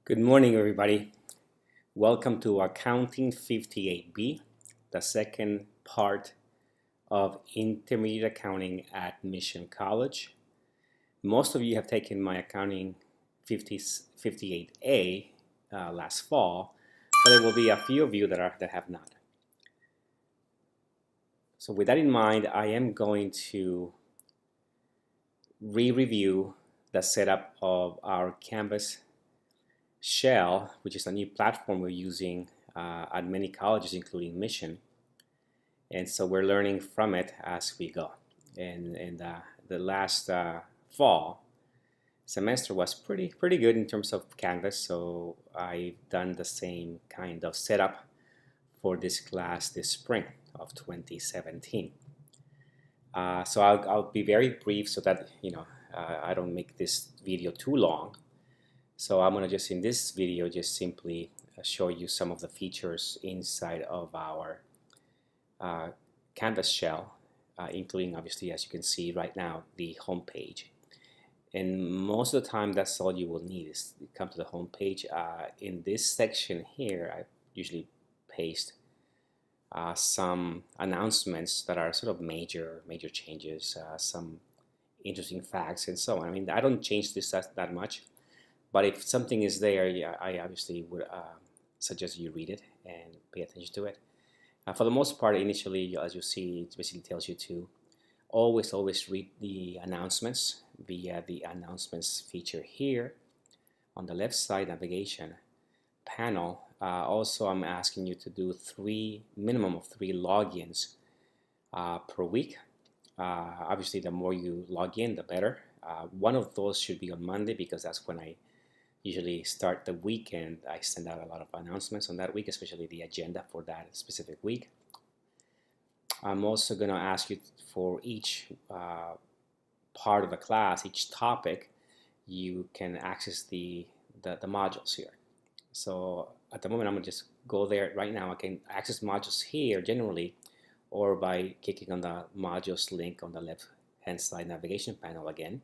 Good morning, everybody. Welcome to Accounting 58B, the second part of Intermediate Accounting at Mission College. Most of you have taken my Accounting 58A last fall, but there will be a few of you that have not. So with that in mind, I am going to re-review the setup of our Canvas Shell, which is a new platform we're using at many colleges, including Mission. And so we're learning from it as we go. And the last fall semester was pretty good in terms of Canvas, so I've done the same kind of setup for this class this spring of 2017. So I'll be very brief so that I don't make this video too long. So I'm going to just in this video just simply show you some of the features inside of our Canvas shell, including obviously, as you can see right now, the home page. And most of the time that's all you will need is to come to the home page. In this section here, I usually paste some announcements that are sort of major changes, some interesting facts and so on. I mean, I don't change this that much. But if something is there, yeah, I obviously would suggest you read it and pay attention to it. For the most part, initially, as you see, it basically tells you to always read the announcements via the announcements feature here on the left side navigation panel. Also, I'm asking you to do minimum of three logins per week. Obviously, the more you log in, the better. One of those should be on Monday because that's when I usually start the weekend. I send out a lot of announcements on that week, especially the agenda for that specific week. I'm also going to ask you for each part of the class, each topic, you can access the modules here. So at the moment, I'm going to just go there right now. I can access modules here generally, or by clicking on the modules link on the left-hand side navigation panel again.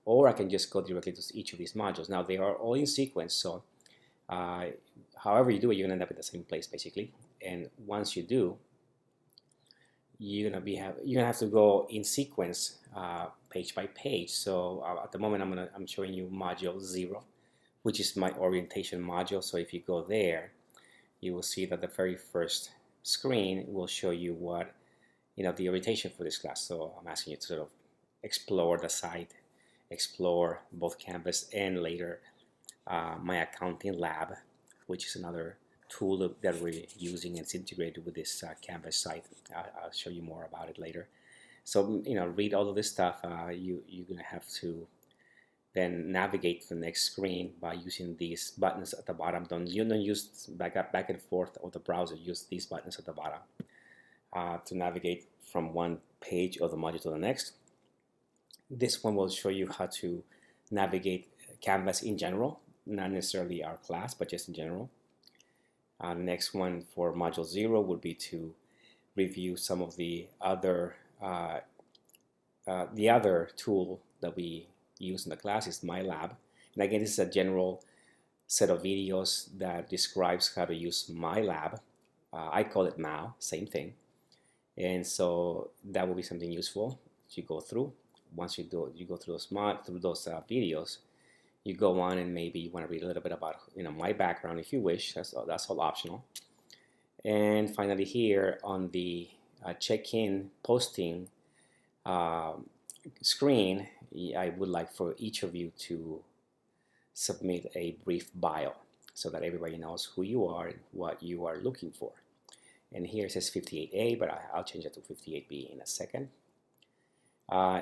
Or I can just go directly to each of these modules. Now they are all in sequence, so however you do it, you're gonna end up at the same place basically. And once you do, you're gonna have to go in sequence page by page. So at the moment, I'm showing you module 0, which is my orientation module. So if you go there, you will see that the very first screen will show you what the orientation for this class. So I'm asking you to sort of explore the site, explore both Canvas and later my accounting lab, which is another tool that we're using, and it's integrated with this Canvas site. I'll show you more about it later. So read all of this stuff. You're gonna have to then navigate to the next screen by using these buttons at the bottom. Don't use back and forth of the browser. Use these buttons at the bottom to navigate from one page of the module to the next. This one will show you how to navigate Canvas in general, not necessarily our class, but just in general. The next one for module 0 would be to review some of the other tool that we use in the class is My Lab. And again, this is a general set of videos that describes how to use My Lab. I call it MAO, same thing. And so that will be something useful to go through. Once you go through those videos, you go on and maybe you want to read a little bit about my background if you wish. That's all optional. And finally, here on the check-in posting screen, I would like for each of you to submit a brief bio so that everybody knows who you are and what you are looking for. And here it says 58A, but I'll change it to 58B in a second.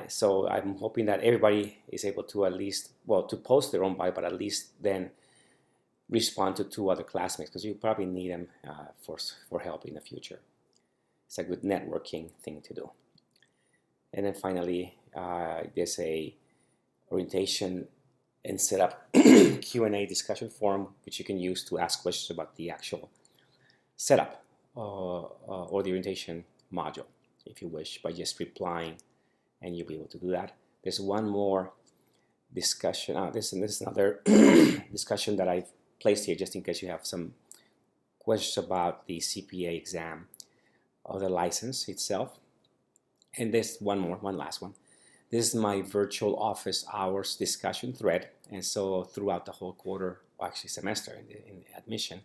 So I'm hoping that everybody is able to at least, to post their own bio, but at least then respond to 2 other classmates, because you probably need them for help in the future. It's a good networking thing to do. And then finally, there's a orientation and setup Q&A discussion forum, which you can use to ask questions about the actual setup or the orientation module, if you wish, by just replying, and you'll be able to do that. There's one more discussion. This is another discussion that I've placed here just in case you have some questions about the CPA exam or the license itself. And this one last one. This is my virtual office hours discussion thread. And so throughout the whole quarter, or actually semester in admission,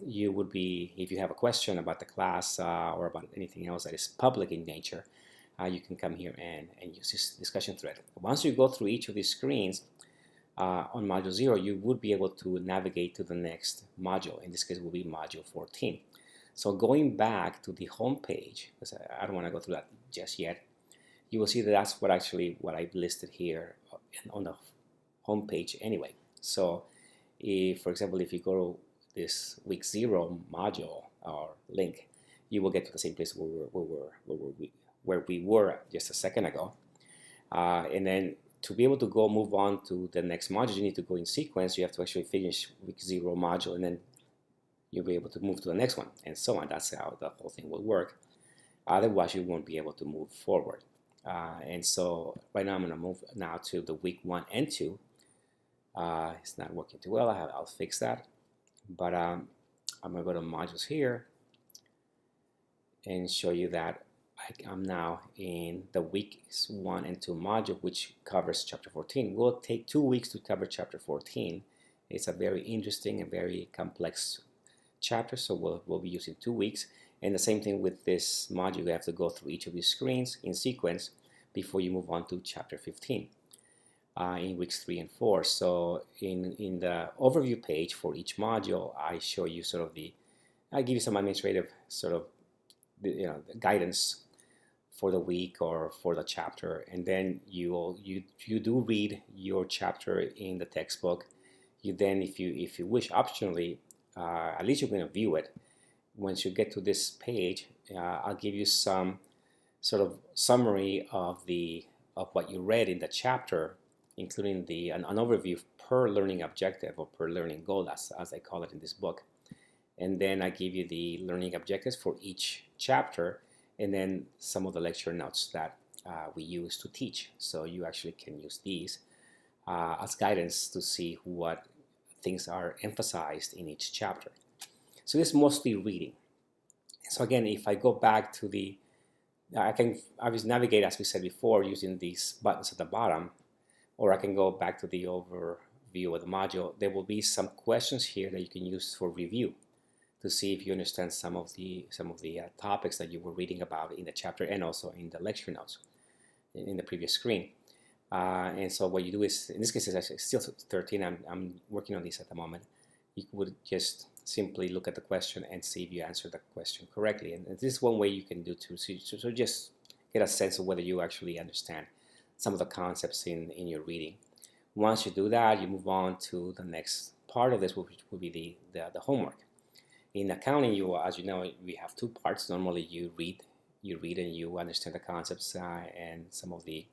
you would be, if you have a question about the class or about anything else that is public in nature, you can come here and use this discussion thread. Once you go through each of these screens on Module 0, you would be able to navigate to the next module. In this case, it will be Module 14. So going back to the home page, because I don't want to go through that just yet, you will see that that's what I've listed here on the home page anyway. So if, for example, if you go to this week 0 module or link, you will get to the same place where we were just a second ago. And then to be able to move on to the next module, you need to go in sequence. You have to actually finish week 0 module, and then you'll be able to move to the next one, and so on. That's how the whole thing will work. Otherwise, you won't be able to move forward. And so right now I'm going to move now to the week 1 and 2. It's not working too well. I'll fix that. But I'm going to go to modules here and show you that I'm now in the weeks 1 and 2 module, which covers chapter 14. It will take 2 weeks to cover chapter 14. It's a very interesting and very complex chapter, so we'll be using 2 weeks. And the same thing with this module, you have to go through each of these screens in sequence before you move on to chapter 15 in weeks 3 and 4. So in the overview page for each module, I show you sort of I give you some administrative sort of guidance for the week or for the chapter, and then you do read your chapter in the textbook. You then, if you wish, optionally, at least you're going to view it. Once you get to this page, I'll give you some sort of summary of what you read in the chapter, including an overview per learning objective or per learning goal, as I call it in this book. And then I give you the learning objectives for each chapter, and then some of the lecture notes that we use to teach. So you actually can use these as guidance to see what things are emphasized in each chapter. So this is mostly reading. So again, if I go back to I can obviously navigate, as we said before, using these buttons at the bottom, or I can go back to the overview of the module. There will be some questions here that you can use for review to see if you understand some of the topics that you were reading about in the chapter and also in the lecture notes in the previous screen. And so what you do is, in this case, it's actually still 13. I'm working on this at the moment. You would just simply look at the question and see if you answer the question correctly. And this is one way you can do too. So just get a sense of whether you actually understand some of the concepts in your reading. Once you do that, you move on to the next part of this, which will be the homework. In accounting, as you know, we have 2 parts. Normally, you read and you understand the concepts and some of the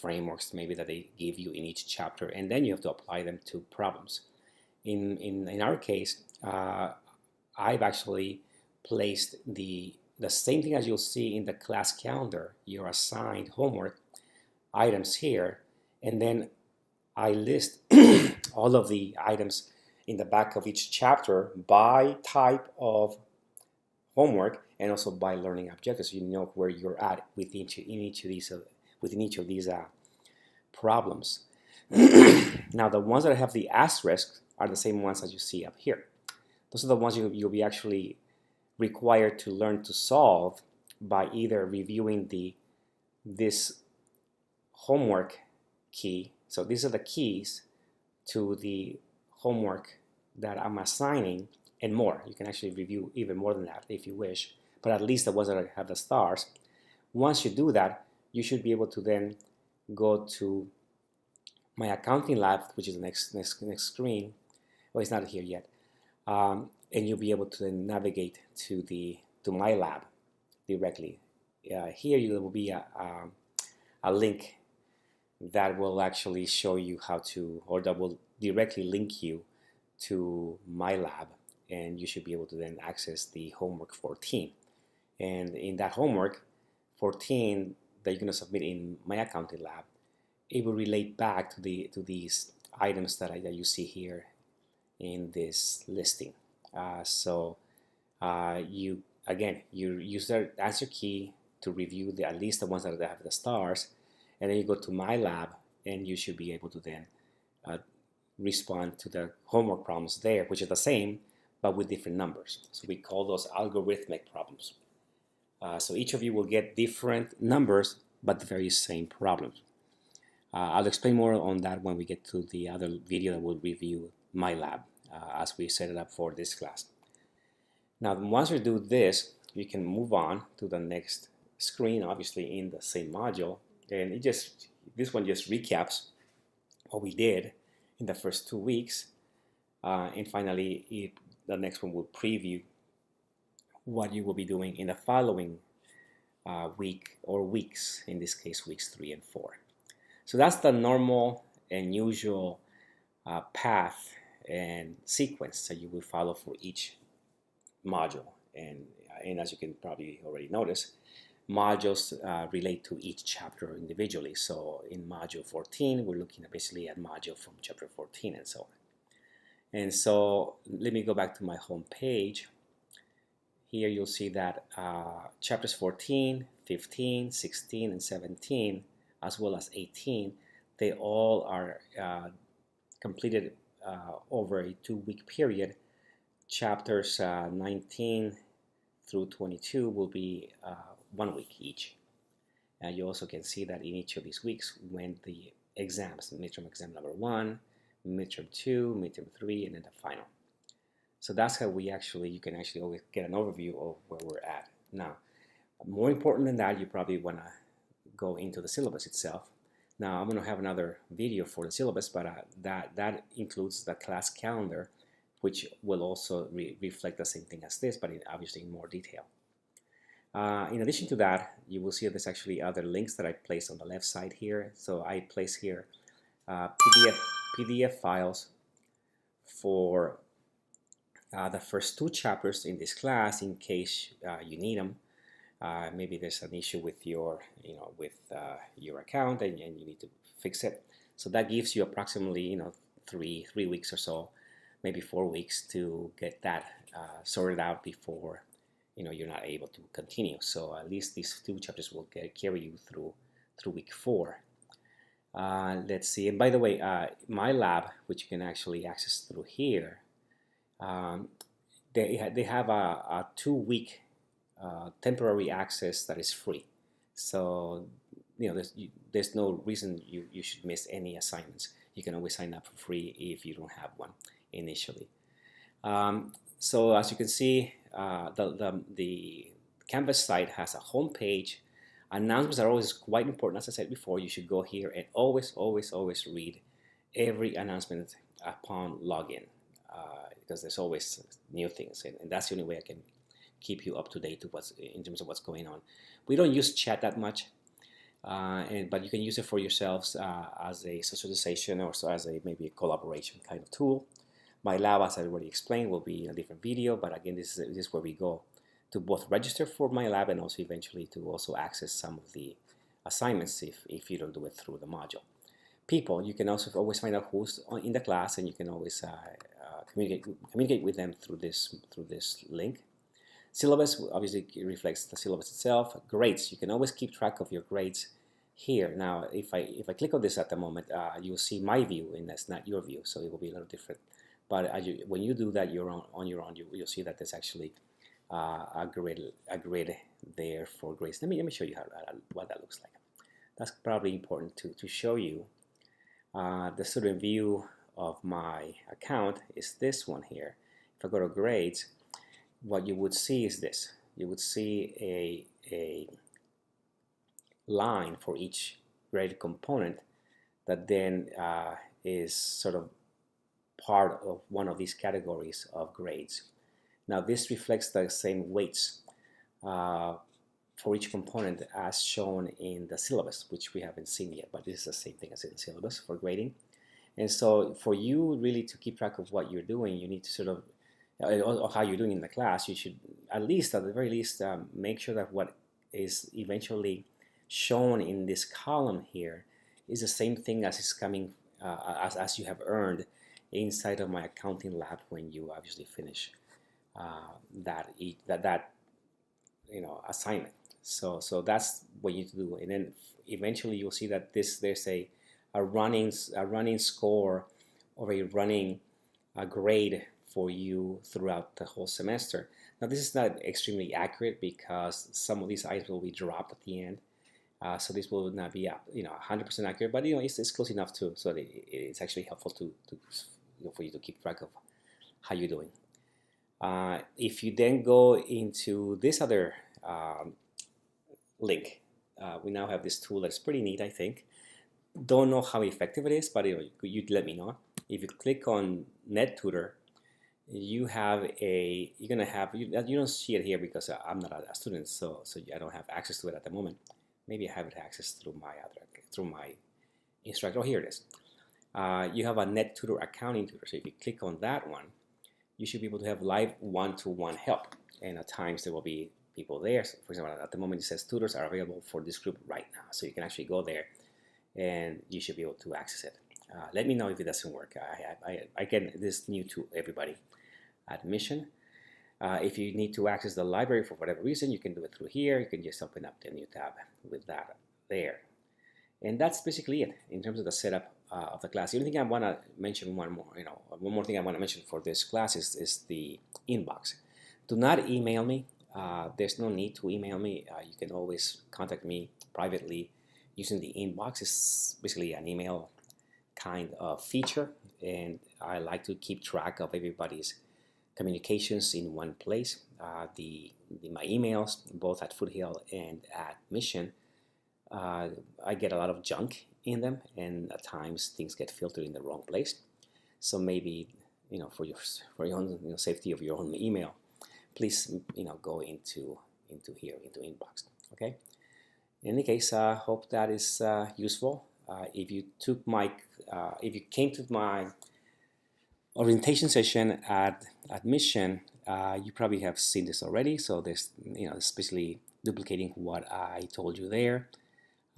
frameworks maybe that they give you in each chapter, and then you have to apply them to problems. In our case, I've actually placed the same thing as you'll see in the class calendar, your assigned homework items here, and then I list all of the items in the back of each chapter by type of homework and also by learning objectives, so you know where you're at within each of these problems. Now, the ones that have the asterisk are the same ones as you see up here. Those are the ones you'll be actually required to learn to solve by either reviewing this homework key. So these are the keys to the homework that I'm assigning, and more. You can actually review even more than that if you wish, but at least the ones that have the stars. Once you do that, you should be able to then go to my accounting lab, which is the next screen. Well, it's not here yet, and you'll be able to then navigate to my lab directly. Here there will be a link that will actually show you how to, or that will directly link you to my lab, and you should be able to then access the homework 14. And in that homework 14 that you're going to submit in my accounting lab, it will relate back to these items that you see here in this listing. You use the answer key to review at least the ones that have the stars, and then you go to My Lab, and you should be able to then respond to the homework problems there, which are the same but with different numbers. So we call those algorithmic problems. So each of you will get different numbers but the very same problems. I'll explain more on that when we get to the other video that will review My Lab as we set it up for this class. Now once we do this, you can move on to the next screen, obviously in the same module, and this one just recaps what we did in the first 2 weeks, and finally the next one will preview what you will be doing in the following week or weeks, in this case weeks 3 and 4. So that's the normal and usual path and sequence that you will follow for each module, and as you can probably already notice, modules relate to each chapter individually. So in module 14 we're looking at basically at module from chapter 14 and so on. And so let me go back to my home page. Here you'll see that chapters 14, 15, 16, and 17, as well as 18, they all are completed over a 2-week period. Chapters 19 through 22 will be 1 week each. And you also can see that in each of these weeks when the exams, midterm exam number 1, midterm 2, midterm 3, and then the final. So that's how you can actually always get an overview of where we're at. Now, more important than that, you probably want to go into the syllabus itself. Now, I'm going to have another video for the syllabus, but that includes the class calendar, which will also reflect the same thing as this, but obviously in more detail. In addition to that, you will see there's actually other links that I placed on the left side here. So I place here PDF files for the first 2 chapters in this class in case you need them. Maybe there's an issue with your your account and you need to fix it. So that gives you approximately 3 weeks or so, maybe 4 weeks to get that sorted out before you're not able to continue. So at least these 2 chapters will carry you through week 4. Let's see. And by the way, My Lab, which you can actually access through here, they have a 2-week temporary access that is free. So there's no reason you should miss any assignments. You can always sign up for free if you don't have one initially. So as you can see, the Canvas site has a home page. Announcements are always quite important. As I said before, you should go here and always read every announcement upon login, because there's always new things, and that's the only way I can keep you up to date to in terms of what's going on. We don't use chat that much, but you can use it for yourselves as a socialization or so as maybe a collaboration kind of tool. My lab, as I already explained, will be in a different video, but again, this is where we go to both register for my lab and also eventually to also access some of the assignments if you don't do it through the module. People, you can also always find out who's in the class, and you can always communicate with them through this link. Syllabus obviously reflects the syllabus itself. Grades, you can always keep track of your grades here. Now, if I click on this at the moment, you'll see my view, and that's not your view, so it will be a little different. But when you do that, on your own, you'll see that there's actually a grid there for grades. Let me show you what that looks like. That's probably important to show you. The student view of my account is this one here. If I go to grades, what you would see is this. You would see a line for each grade component that then is sort of part of one of these categories of grades. Now this reflects the same weights for each component as shown in the syllabus, which we haven't seen yet, but this is the same thing as in the syllabus for grading. And so for you really to keep track of what you're doing, you need to sort of, or how you're doing in the class, you should at the very least, make sure that what is eventually shown in this column here is the same thing as is coming, as you have earned inside of my accounting lab when you obviously finish that assignment. So that's what you need to do, and then eventually you'll see that there's a running score or a running grade for you throughout the whole semester. Now this is not extremely accurate because some of these items will be dropped at the end, so this will not be 100% accurate, but it's close enough too, so that it's actually helpful for you to keep track of how you're doing. If you then go into this other link, we now have this tool that's pretty neat, I think. Don't know how effective it is, but you'd let me know. If you click on NetTutor, you don't see it here because I'm not a student, so I don't have access to it at the moment. Maybe I have access through my instructor. Oh, here it is. You have a NetTutor accounting tutor. So if you click on that one, you should be able to have live one-to-one help. And at times there will be people there. So for example, at the moment it says tutors are available for this group right now. So you can actually go there and you should be able to access it. Let me know if it doesn't work. Again, this is new to everybody. Admission. If you need to access the library for whatever reason, you can do it through here. You can just open up the new tab with that there. And that's basically it in terms of the setup of the class. The only thing I want to mention one more thing I want to mention for this class is the inbox. Do not email me. There's no need to email me. You can always contact me privately using the inbox. It's basically an email kind of feature, and I like to keep track of everybody's communications in one place. My emails, both at Foothill and at Mission, I get a lot of junk in them, and at times things get filtered in the wrong place. So maybe for your own safety of your own email, please go into inbox. Okay. In any case, hope that is useful. If you came to my orientation session at Mission, you probably have seen this already. So there's especially duplicating what I told you there.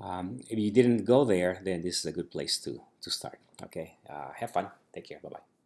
If you didn't go there, then this is a good place to start. Okay, have fun. Take care. Bye bye.